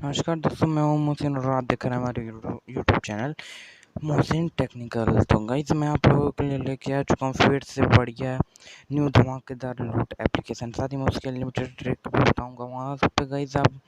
नमस्कार दोस्तों, मैं हूँ मोहसिन और आप देख रहे हैं हमारे यूट्यूब चैनल मोहसिन टेक्निकल। तो गाइस मैं आप लोगों के लिए लेके आ चुका हूँ फिर से बढ़िया न्यू धमाकेदार लूट एप्लीकेशन। साथ ही मैं उसके लिमिटेड ट्रिक भी बताऊंगा। वहाँ पे गाइस आप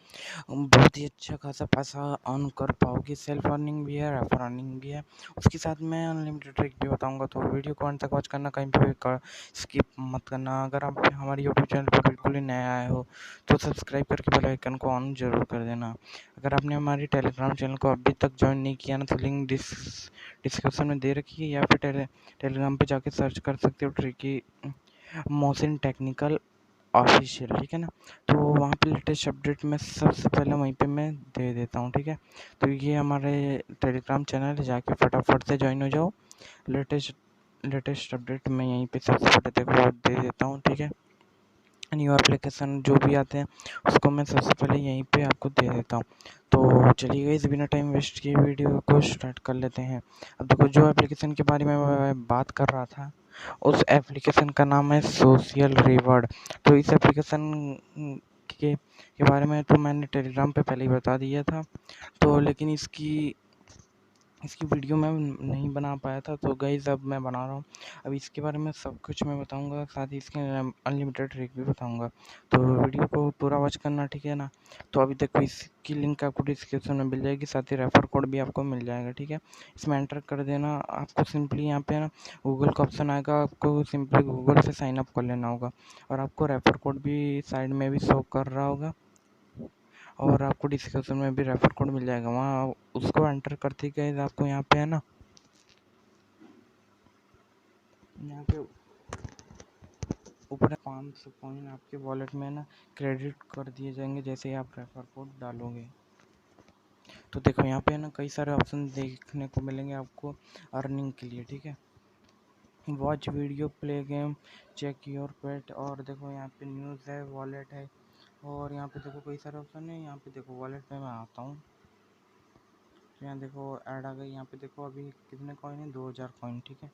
बहुत ही अच्छा खासा पैसा अर्न कर पाओगे। सेल्फ अर्निंग भी है, रेफर अर्निंग भी है। उसके साथ मैं अनलिमिटेड ट्रिक भी बताऊंगा। तो वीडियो को अंत तक वॉच करना, कहीं पे भी स्किप मत करना। अगर आप हमारे यूट्यूब चैनल पर बिल्कुल ही नया आए हो तो सब्सक्राइब करके बेल आइकन को ऑन जरूर कर देना। अगर आपने हमारी टेलीग्राम चैनल को अभी तक ज्वाइन नहीं किया ना तो लिंक डिस्क्रिप्शन में दे रखी है, या फिर टेलीग्राम पे जाके सर्च कर सकते हो ट्रिकी मोहसिन टेक्निकल ऑफिशियल, ठीक है ना। तो वहाँ पे लेटेस्ट अपडेट मैं सबसे पहले वहीं पे मैं दे देता हूँ, ठीक है। तो ये हमारे टेलीग्राम चैनल है, जाके फटाफट से ज्वाइन हो जाओ। लेटेस्ट लेटेस्ट अपडेट मैं यहीं पे सबसे पहले देखो दे देता हूँ, ठीक है। न्यू एप्लीकेशन जो भी आते हैं उसको मैं सबसे पहले यहीं पे आपको दे देता हूँ। तो चलिए गाइस, बिना टाइम वेस्ट किए वीडियो को स्टार्ट कर लेते हैं। अब देखो, जो एप्लीकेशन के बारे में मैं बात कर रहा था उस एप्लीकेशन का नाम है सोशल रिवॉर्ड। तो इस एप्लीकेशन के बारे में तो मैंने टेलीग्राम पे पहले ही बता दिया था, तो लेकिन इसकी इसकी वीडियो मैं नहीं बना पाया था। तो गाइस अब मैं बना रहा हूँ। अब इसके बारे में सब कुछ मैं बताऊँगा, साथ ही इसके अनलिमिटेड ट्रिक भी बताऊँगा। तो वीडियो को पूरा वॉच करना, ठीक है ना। तो अभी देखो, इसकी लिंक आपको डिस्क्रिप्शन में मिल जाएगी, साथ ही रेफर कोड भी आपको मिल जाएगा, ठीक है। इसमें एंटर कर देना। आपको सिंपली यहाँ पे ना गूगल का ऑप्शन आएगा, आपको सिंपली गूगल से साइन अप कर लेना होगा। और आपको रेफर कोड भी साइड में भी शो कर रहा होगा, और आपको डिस्क्रिप्शन में भी रेफर कोड मिल जाएगा। वहाँ उसको एंटर करते ही गाइस आपको यहाँ पे है ना, यहाँ पे ऊपर 500 कॉइन आपके वॉलेट में ना क्रेडिट कर दिए जाएंगे जैसे ही आप रेफर कोड डालोगे। तो देखो, यहाँ पे है ना कई सारे ऑप्शन देखने को मिलेंगे आपको अर्निंग के लिए, ठीक है। Watch video, play game, check your pet, और देखो यहाँ पे न्यूज़ है, वॉलेट है, और यहाँ पे देखो कई सारे ऑप्शन है। यहाँ पे देखो वॉलेट पे मैं आता हूँ, तो यहाँ देखो ऐड आ गई। यहाँ पे देखो अभी कितने कॉइन है, 2000 कॉइन, ठीक है।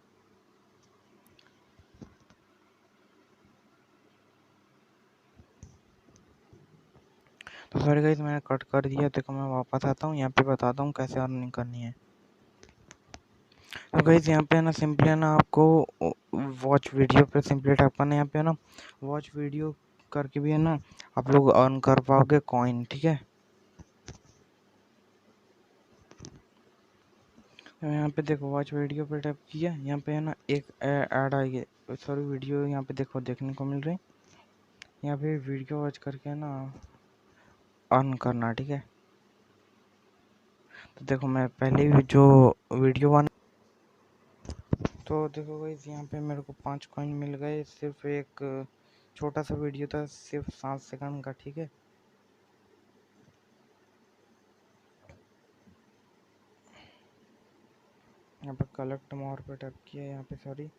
तो सॉरी गाइस, मैंने कट कर दिया। देखो मैं वापस आता हूँ, यहाँ पे बताता हूँ कैसे अर्निंग करनी है। तो गाइस यहाँ पे है ना सिंपली है ना आपको वॉच वीडियो पे सिंपली टैप करना है। यहाँ पे है ना वॉच वीडियो करके भी है ना आप लोग अर्न कर पाओगे कॉइन, ठीक है। तो यहाँ पे देखो वॉच वीडियो पे टैप किया, यहाँ पे है ना एक ऐड आई है, सॉरी वीडियो यहाँ पे देखो देखने को मिल रही है। यहाँ पे वीडियो वॉच करके है ना अर्न करना, ठीक है। तो देखो मैं पहले भी जो वीडियो बना, तो देखो गाइस यहाँ पे मेरे को 5 कॉइन मिल गए। सिर्फ एक छोटा सा वीडियो था, सिर्फ 7 सेकंड का, ठीक है। यहाँ पे कलेक्ट मोर पे टैप किया, यहाँ पे सॉरी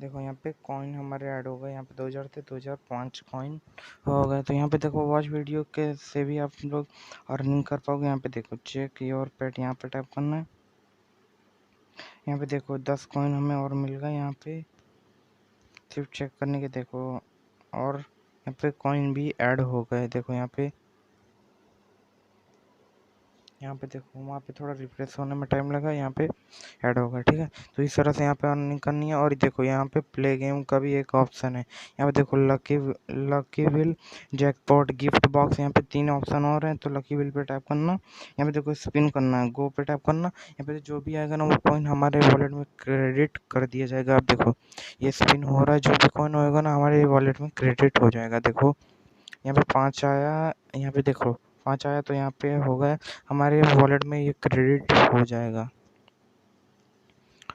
देखो यहाँ पे कॉइन हमारे ऐड हो गए। यहाँ पे 2000 थे, 2005 कॉइन हो गए। तो यहाँ पे देखो वॉच वीडियो के से भी आप लोग अर्निंग कर पाओगे। यहाँ पे देखो चेक योर पेट, यहाँ पे टैप करना है। यहाँ पे देखो 10 कॉइन हमें और मिल गए यहाँ पे, सिर्फ चेक करने के। देखो और यहाँ पे कॉइन भी ऐड हो गए। देखो यहाँ पे देखो, वहाँ पे थोड़ा रिफ्रेश होने में टाइम लगा, यहाँ पे ऐड होगा, ठीक है। तो इस तरह से यहाँ पे अर्निंग करनी है। और देखो यहाँ पे प्ले गेम का भी एक ऑप्शन है। यहाँ पे देखो lucky will, jackpot, gift box, यहाँ पे 3 ऑप्शन और हैं। तो लकी विल पे टैप करना, यहाँ पे देखो स्पिन करना है, गो पे टैप करना। यहाँ पे जो भी आएगा ना वो कॉइन हमारे वॉलेट में क्रेडिट कर दिया जाएगा। अब देखो ये स्पिन हो रहा है, जो भी कॉइन होएगा ना हमारे वॉलेट में क्रेडिट हो जाएगा। देखो यहाँ पे 5 आया, यहाँ पे देखो 5 आया, तो यहाँ पे हो गया हमारे वॉलेट में, ये क्रेडिट हो जाएगा।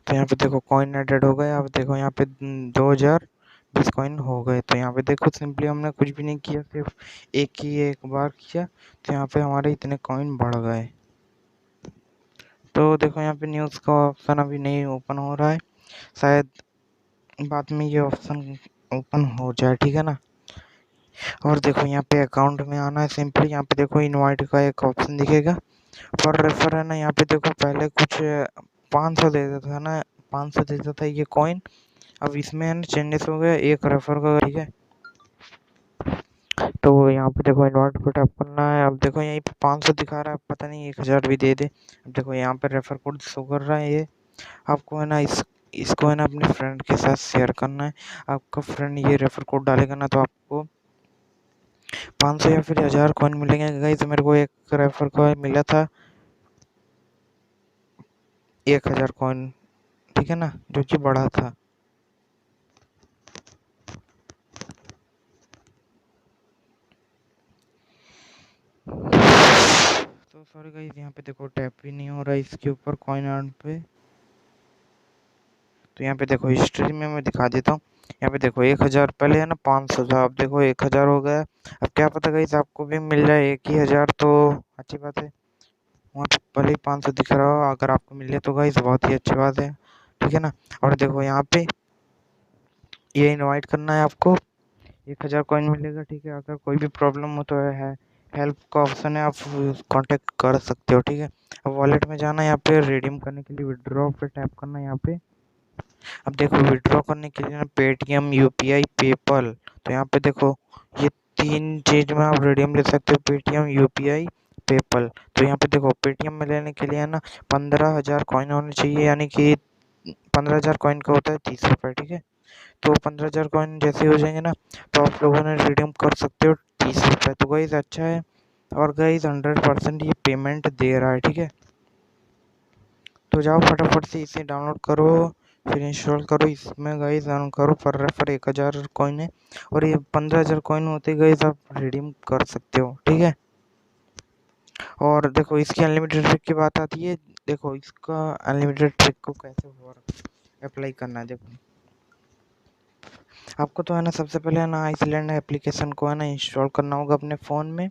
तो यहाँ पे देखो कॉइन एडेड हो गए। अब देखो यहाँ पे 2020 कॉइन हो गए। तो यहाँ पे देखो सिंपली हमने कुछ भी नहीं किया, सिर्फ एक बार किया, तो यहाँ पे हमारे इतने कॉइन बढ़ गए। तो देखो यहाँ पे न्यूज़ का ऑप्शन अभी नहीं ओपन हो रहा है, शायद बाद में ये ऑप्शन ओपन हो जाए, ठीक है ना। और देखो यहाँ पे अकाउंट में आना है। सिंपली यहाँ पे देखो इनवाइट का एक ऑप्शन दिखेगा, पर रेफर है ना। यहाँ पे देखो पहले कुछ 500 दे देता था ना, 500 देता था ये कॉइन। अब इसमें है ना चेंजेस हो गया, एक रेफर का, ठीक है। तो यहाँ पे देखो इन्वाइट पे टैप करना है। अब देखो यहीं पे 500 दिखा रहा है, पता नहीं 1000 भी दे दे। अब देखो यहाँ पे रेफर कोड शो कर रहा है, ये आपको है ना इसको है ना अपने फ्रेंड के साथ शेयर करना है। आपका फ्रेंड ये रेफर कोड डालेगा ना तो आपको 500 या फिर 1000 कॉइन मिलेंगे गाइस। मेरे को एक रेफर कॉइन मिला था 1000 कॉइन, ठीक है ना, जो कि बड़ा था। तो सॉरी गाइस, यहाँ पे देखो टैप भी नहीं हो रहा है इसके ऊपर कॉइन अर्न पे। तो यहाँ पे देखो हिस्ट्री में मैं दिखा देता हूँ। यहाँ पे देखो 1000 पहले है ना 500 था, अब देखो 1000 हो गया। अब क्या पता गाइस आपको भी मिल जाए 1000, तो अच्छी बात है। वहाँ पे भले ही 500 दिख रहा हो, अगर आपको मिल जाए तो गाइस बहुत ही अच्छी बात है, ठीक है ना। और देखो यहाँ पे ये इनवाइट करना है आपको, 1000 कॉइन मिलेगा, ठीक है। अगर कोई भी प्रॉब्लम हो तो है हेल्प का ऑप्शन है, आप कांटेक्ट कर सकते हो, ठीक है। अब वॉलेट में जाना है, यहाँ पे रिडीम करने के लिए विड्रॉ पे टैप करना है यहाँ पे। अब देखो विड्रॉ करने के लिए ना पेटीएम, यूपीआई, पेपल, तो यहाँ पे देखो ये 3 चीज में आप रिडीम ले सकते हो, पेटीएम, यूपीआई, पेपल। तो यहाँ पे देखो पेटीएम में लेने के लिए है ना 15,000 कॉइन होने चाहिए, यानी कि 15,000 कॉइन का होता है 30 रुपये, ठीक है। तो 15,000 कॉइन जैसे हो जाएंगे ना तो आप लोगों ने रिडीम कर सकते हो 30 रुपये। तो गाइस अच्छा है, और गाइस 100% ये पेमेंट दे रहा है, ठीक है। तो जाओ फटाफट से इसे डाउनलोड करो, फिर इंस्टॉल करो। इसमें गाइस अर्न करो पर रेफर 1000 कॉइन है, और ये 15,000 कॉइन होते गाइस आप रिडीम कर सकते हो, ठीक है। और देखो इसकी अनलिमिटेड ट्रिक की बात आती है। देखो इसका अनलिमिटेड ट्रिक को कैसे अप्लाई करना है, देखो आपको तो है ना सबसे पहले है ना आइसलैंड एप्लीकेशन को है ना इंस्टॉल करना होगा अपने फ़ोन में।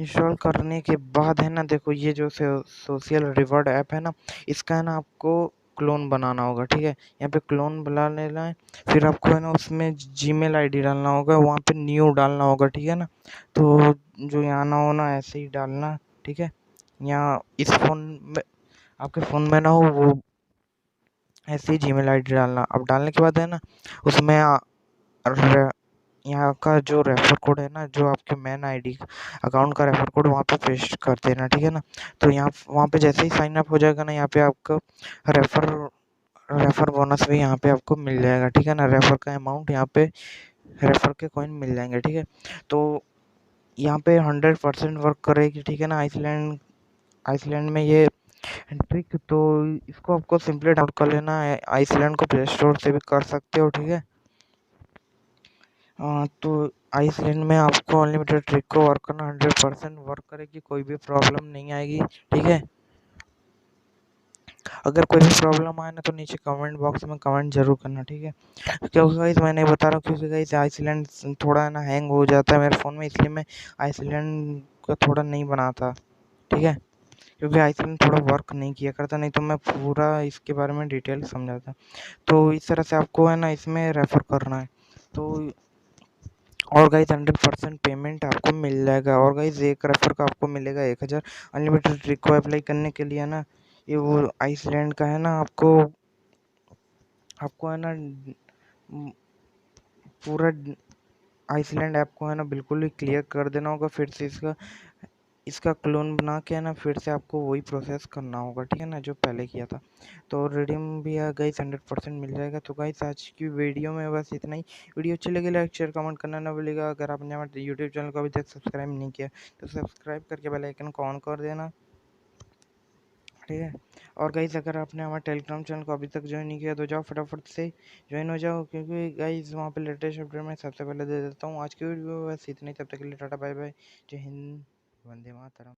इंस्टॉल करने के बाद है ना देखो ये जो सोशल रिवॉर्ड ऐप है ना, इसका है ना आपको क्लोन बनाना होगा, ठीक है। यहाँ पे क्लोन बना लेना है, फिर आपको है ना उसमें जीमेल आईडी डालना होगा, वहाँ पे न्यू डालना होगा, ठीक है ना। तो जो यहाँ ना हो ना ऐसे ही डालना, ठीक है। यहाँ इस फ़ोन में, आपके फ़ोन में ना हो वो ऐसे ही जीमेल आईडी डालना। अब डालने के बाद है ना उसमें यहाँ का जो रेफर कोड है ना, जो आपके मेन आईडी अकाउंट का रेफर कोड वहाँ पे पेस्ट कर देना, ठीक है ना। तो यहाँ वहाँ पे जैसे ही साइन अप हो जाएगा ना, यहाँ पे आपको रेफर रेफर बोनस भी यहाँ पे आपको मिल जाएगा, ठीक है ना। रेफर का अमाउंट यहाँ पे रेफर के कॉइन मिल जाएंगे, ठीक है। तो यहाँ पे 100% वर्क करेगी, ठीक है ना, आइसलैंड आइसलैंड में ये ट्रिक। तो इसको आपको सिंपली डाउनलोड कर लेना है, आइसलैंड को प्ले स्टोर से भी कर सकते हो, ठीक है। तो आइसलैंड में आपको अनलिमिटेड ट्रिक को वर्क करना, 100% वर्क करेगी, कोई भी प्रॉब्लम नहीं आएगी, ठीक है। अगर कोई भी प्रॉब्लम आए ना तो नीचे कमेंट बॉक्स में कमेंट जरूर करना, ठीक है। क्योंकि गाइस मैं नहीं बता रहा हूँ, क्योंकि गाइस आइसलैंड थोड़ा है ना हैंग हो जाता है मेरे फ़ोन में, इसलिए मैं आइसलैंड को थोड़ा नहीं बनाता, ठीक है। क्योंकि आइसलैंड थोड़ा वर्क नहीं किया करता, नहीं तो मैं पूरा इसके बारे में डिटेल समझाता। तो इस तरह से आपको है ना इसमें रेफर करना है। तो और गाइस 100% पेमेंट आपको मिल जाएगा, और गाइस एक रेफर का आपको मिलेगा 1000। अनलिमिटेड ट्रिक को अप्लाई करने के लिए ना ये वो आइसलैंड का है ना, आपको आपको है ना पूरा आइसलैंड ऐप को है ना बिल्कुल ही क्लियर कर देना होगा, फिर से इसका इसका क्लोन बना के है ना फिर से आपको वही प्रोसेस करना होगा, ठीक है ना, जो पहले किया था। तो रिडीम भी है गाइस 100% मिल जाएगा। तो गाइस आज की वीडियो में बस इतना ही। वीडियो अच्छी लगी लाइक शेयर कमेंट करना ना भूलिएगा। अगर आपने हमारे यूट्यूब चैनल को अभी तक सब्सक्राइब नहीं किया तो सब्सक्राइब करके बेल आइकन को ऑन कर देना, ठीक है। और गाइस अगर आपने हमारे टेलीग्राम चैनल को अभी तक ज्वाइन नहीं किया तो जाओ फटाफट से ज्वाइन हो जाओ, क्योंकि गाइस वहाँ पे लेटेस्ट अपडेट मैं सबसे पहले दे देता हूँ। आज की वीडियो बस इतनी, तब तक के लिए टाटा बाय बाय, जय हिंद, वंदे मातरम।